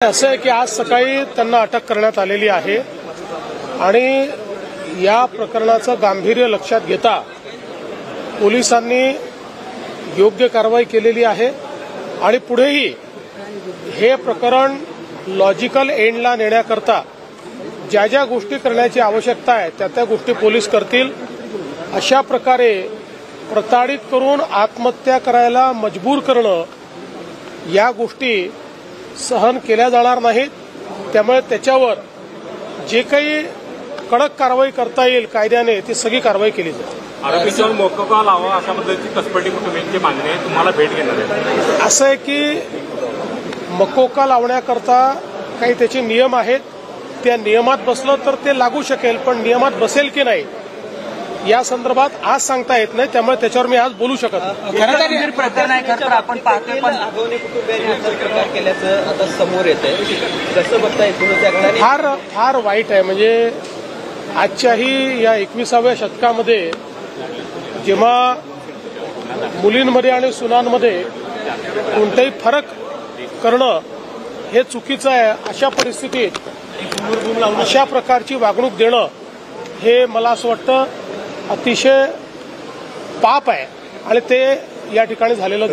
असं आहे की आज सकाळी त्यांना अटक करण्यात आलेली आहे आणि या प्रकरणाचं गांभीर्य लक्षात घेता पोलिसांनी योग्य कारवाई केलेली आहे आणि पुढेही हे प्रकरण लॉजिकल एंडला नेण्याकरता ज्या ज्या गोष्टी करण्याची आवश्यकता आहे त्या गोष्टी पोलीस करतील। अशा प्रकारे प्रताडित करून आत्महत्या करायला मजबूर करणं या गोष्टी सहन केल्या जाणार नाहीत। त्यामुळे त्याच्यावर जे काही कडक कारवाई करता येईल कायद्याने ती सगळी कारवाई केली जाईल। आरोपींवर मोकोका लावा अशा पद्धतीची कसपटी कुटुंबियांची मागणी आहे, तुम्हाला भेट घेणार आहे। असं आहे की मकोका लावण्याकरता काही त्याचे नियम आहेत, त्या नियमात बसलं तर ते लागू शकेल, पण नियमात बसेल की नाही या संदर्भात आज सांगता येत नाही। त्यामुळे त्याच्यावर मी आज बोलू शकत नाही। प्रकरण आहे खरं तर आपण पाहतोय, पण आगवणे कुटुंबियांनी असा प्रकार केल्याचं आता समोर येतंय, कसं बघताय तुम्ही त्या घटनेला? फार वाईट आहे। म्हणजे आजच्याही या 21व्या शतकामध्ये जेव्हा मुलींमध्ये आणि सुनांमध्ये कोणताही फरक करणं हे चुकीचं आहे, अशा परिस्थितीत अशा प्रकारची वागणूक देणं हे मला असं वाटतं अतिशय पाप आहे आणि ते या ठिकाणी झालेलं